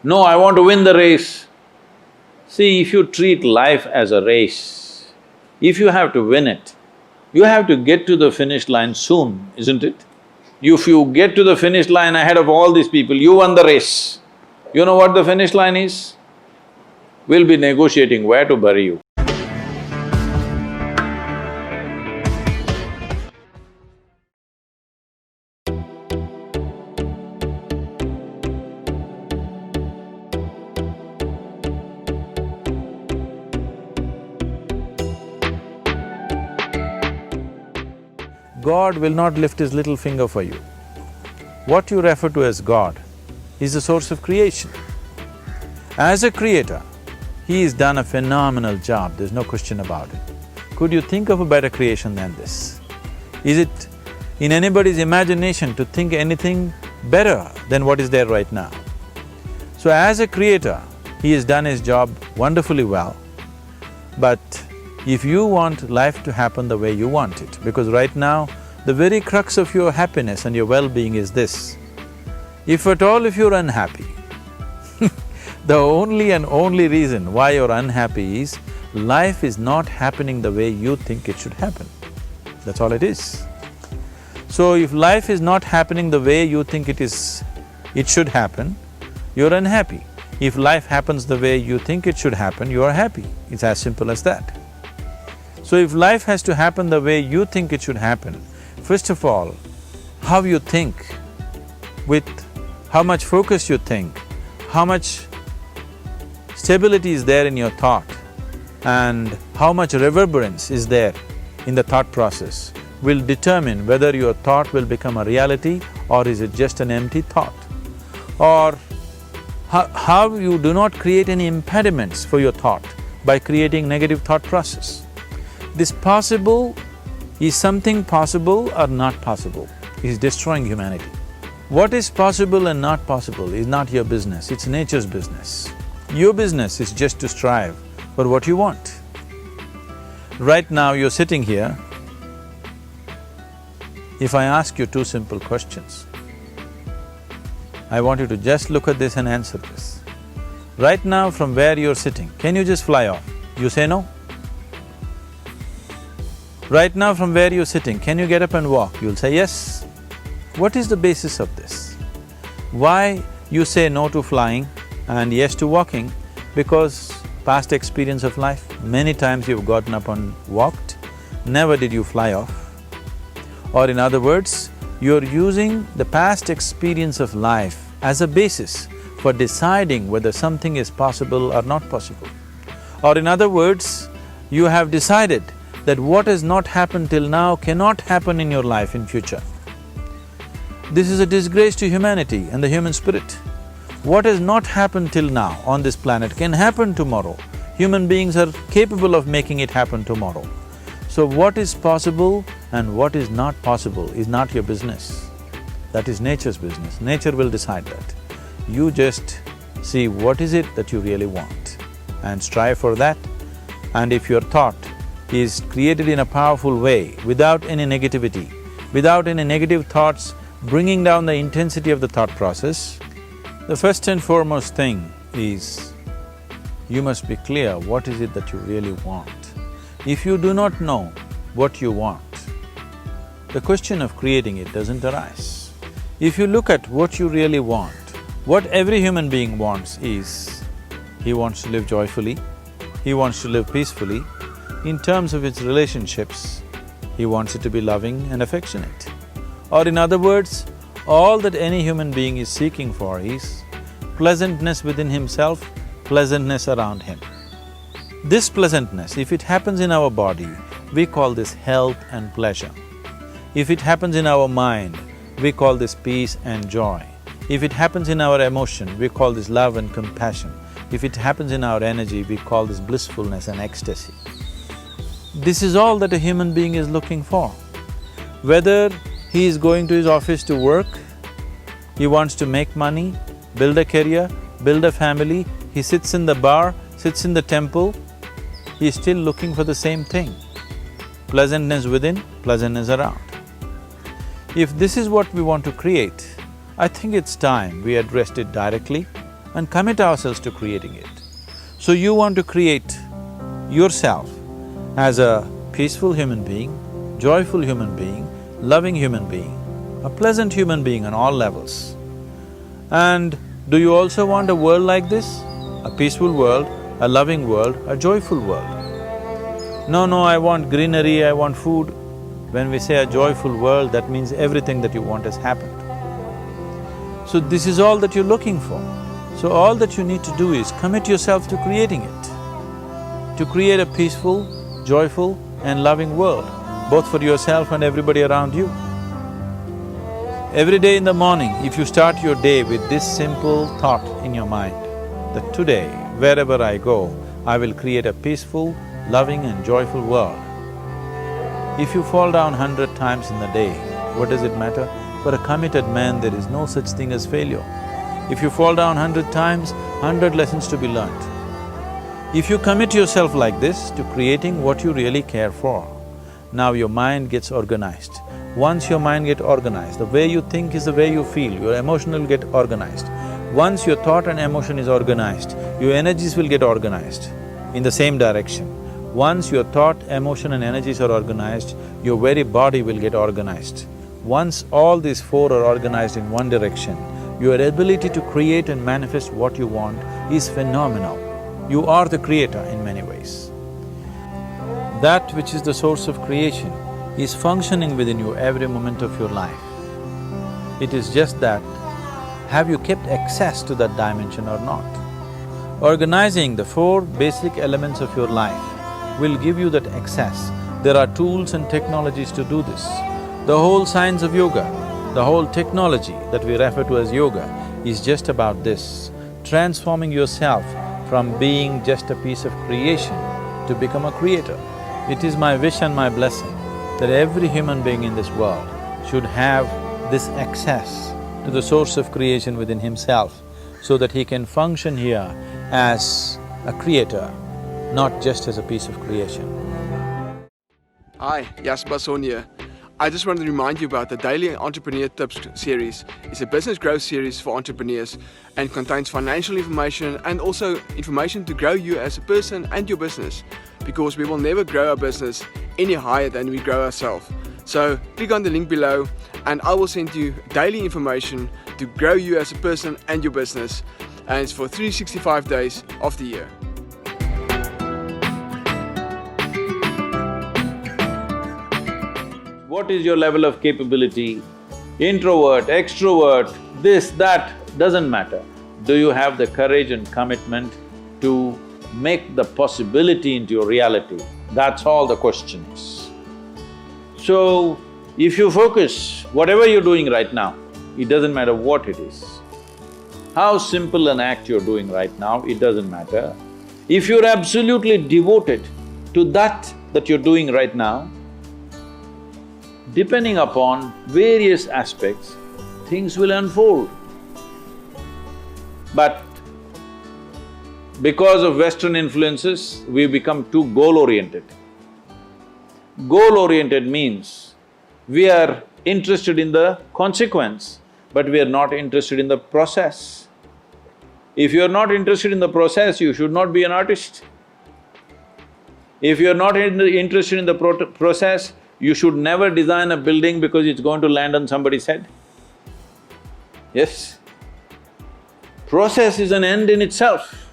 No, I want to win the race. See, if you treat life as a race, if you have to win it, you have to get to the finish line soon, isn't it? If you get to the finish line ahead of all these people, you won the race. You know what the finish line is? We'll be negotiating where to bury you. God will not lift his little finger for you. What you refer to as God is the source of creation. As a creator, he has done a phenomenal job, there's no question about it. Could you think of a better creation than this? Is it in anybody's imagination to think anything better than what is there right now? So as a creator, he has done his job wonderfully well, but if you want life to happen the way you want it, because right now, the very crux of your happiness and your well-being is this. If at all if you're unhappy, the only and only reason why you're unhappy is life is not happening the way you think it should happen. That's all it is. So if life is not happening the way you think it should happen, you're unhappy. If life happens the way you think it should happen, you are happy. It's as simple as that. So if life has to happen the way you think it should happen, first of all, how you think, with how much focus you think, how much stability is there in your thought, and how much reverberance is there in the thought process will determine whether your thought will become a reality or is it just an empty thought. Or how you do not create any impediments for your thought by creating negative thought process. This possible is something possible or not possible, is destroying humanity. What is possible and not possible is not your business, it's nature's business. Your business is just to strive for what you want. Right now you're sitting here, if I ask you two simple questions, I want you to just look at this and answer this. Right now from where you're sitting, can you just fly off? You say no? Right now from where you're sitting, can you get up and walk? You'll say yes. What is the basis of this? Why you say no to flying and yes to walking? Because past experience of life, many times you've gotten up and walked, never did you fly off. Or in other words, you're using the past experience of life as a basis for deciding whether something is possible or not possible. Or in other words, you have decided that what has not happened till now cannot happen in your life in future. This is a disgrace to humanity and the human spirit. What has not happened till now on this planet can happen tomorrow. Human beings are capable of making it happen tomorrow. So what is possible and what is not possible is not your business. That is nature's business. Nature will decide that. You just see what is it that you really want and strive for that. And if your thought is created in a powerful way, without any negativity, without any negative thoughts bringing down the intensity of the thought process, the first and foremost thing is you must be clear what is it that you really want. If you do not know what you want, the question of creating it doesn't arise. If you look at what you really want, what every human being wants is, he wants to live joyfully, he wants to live peacefully. In terms of its relationships, he wants it to be loving and affectionate. Or in other words, all that any human being is seeking for is pleasantness within himself, pleasantness around him. This pleasantness, if it happens in our body, we call this health and pleasure. If it happens in our mind, we call this peace and joy. If it happens in our emotion, we call this love and compassion. If it happens in our energy, we call this blissfulness and ecstasy. This is all that a human being is looking for. Whether he is going to his office to work, he wants to make money, build a career, build a family, he sits in the bar, sits in the temple, he is still looking for the same thing. Pleasantness within, pleasantness around. If this is what we want to create, I think it's time we addressed it directly and commit ourselves to creating it. So you want to create yourself as a peaceful human being, joyful human being, loving human being, a pleasant human being on all levels. And do you also want a world like this? A peaceful world, a loving world, a joyful world? No, I want greenery, I want food. When we say a joyful world, that means everything that you want has happened. So this is all that you're looking for. So all that you need to do is commit yourself to creating it, to create a peaceful, joyful and loving world, both for yourself and everybody around you. Every day in the morning, if you start your day with this simple thought in your mind, that today, wherever I go, I will create a peaceful, loving and joyful world. If you fall down 100 times in the day, what does it matter? For a committed man, there is no such thing as failure. If you fall down 100 times, 100 lessons to be learnt. If you commit yourself like this to creating what you really care for, now your mind gets organized. Once your mind gets organized, the way you think is the way you feel, your emotion will get organized. Once your thought and emotion is organized, your energies will get organized in the same direction. Once your thought, emotion and energies are organized, your very body will get organized. Once all these four are organized in one direction, your ability to create and manifest what you want is phenomenal. You are the creator in many ways. That which is the source of creation is functioning within you every moment of your life. It is just that, have you kept access to that dimension or not? Organizing the four basic elements of your life will give you that access. There are tools and technologies to do this. The whole science of yoga, the whole technology that we refer to as yoga is just about this, transforming yourself from being just a piece of creation to become a creator. It is my wish and my blessing that every human being in this world should have this access to the source of creation within himself so that he can function here as a creator, not just as a piece of creation. Hi, Jasper Basson here. I just wanted to remind you about the Daily Entrepreneur Tips series. It's a business growth series for entrepreneurs and contains financial information and also information to grow you as a person and your business, because we will never grow our business any higher than we grow ourselves. So click on the link below and I will send you daily information to grow you as a person and your business, and it's for 365 days of the year. What is your level of capability? Introvert, extrovert, this, that, doesn't matter. Do you have the courage and commitment to make the possibility into your reality? That's all the question is. So, if you focus, whatever you're doing right now, it doesn't matter what it is. How simple an act you're doing right now, it doesn't matter. If you're absolutely devoted to that you're doing right now, depending upon various aspects, things will unfold. But because of Western influences, we become too goal-oriented. Goal-oriented means we are interested in the consequence, but we are not interested in the process. If you are not interested in the process, you should not be an artist. If you are not interested in the process, you should never design a building because it's going to land on somebody's head. Yes? Process is an end in itself.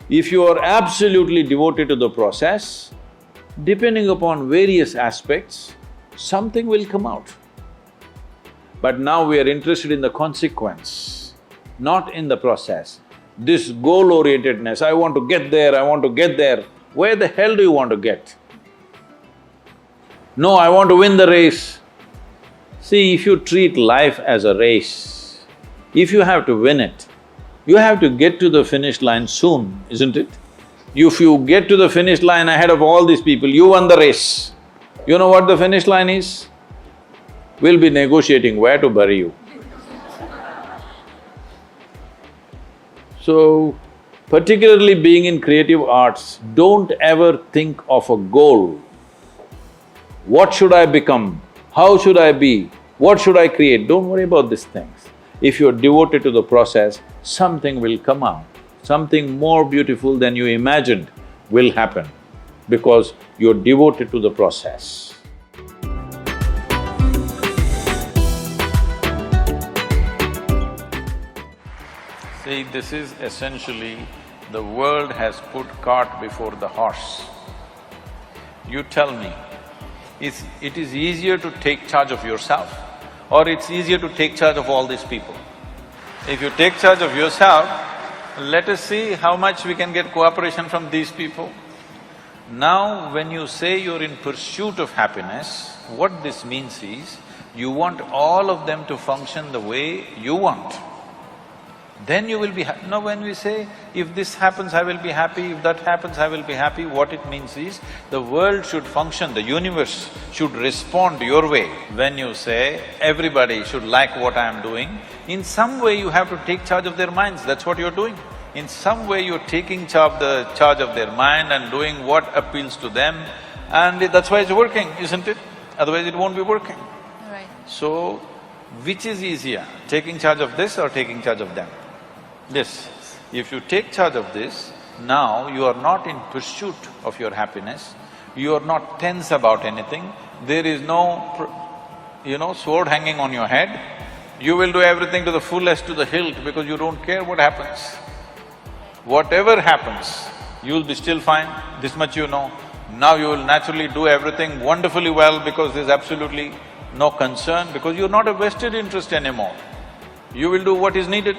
If you are absolutely devoted to the process, depending upon various aspects, something will come out. But now we are interested in the consequence, not in the process. This goal-orientedness, I want to get there, I want to get there. Where the hell do you want to get? No, I want to win the race. See, if you treat life as a race, if you have to win it, you have to get to the finish line soon, isn't it? If you get to the finish line ahead of all these people, you won the race. You know what the finish line is? We'll be negotiating where to bury you. So, particularly being in creative arts, don't ever think of a goal. What should I become? How should I be? What should I create? Don't worry about these things. if you're devoted to the process, something will come out. Something more beautiful than you imagined will happen because you're devoted to the process. See, this is essentially the world has put cart before the horse. You tell me, it is easier to take charge of yourself or it's easier to take charge of all these people? If you take charge of yourself, let us see how much we can get cooperation from these people. Now, when you say you're in pursuit of happiness, what this means is, you want all of them to function the way you want. Then you will be happy. Now when we say, if this happens, I will be happy, if that happens, I will be happy, what it means is, the world should function, the universe should respond your way. When you say, everybody should like what I am doing, in some way you have to take charge of their minds, that's what you're doing. In some way you're taking charge of their mind and doing what appeals to them, and that's why it's working, isn't it? Otherwise it won't be working. Right. So, which is easier, taking charge of this or taking charge of them? This. If you take charge of this, now you are not in pursuit of your happiness, you are not tense about anything, there is no, sword hanging on your head. You will do everything to the fullest, to the hilt, because you don't care what happens. Whatever happens, you'll be still fine, this much you know. Now you will naturally do everything wonderfully well because there's absolutely no concern, because you're not a vested interest anymore. You will do what is needed.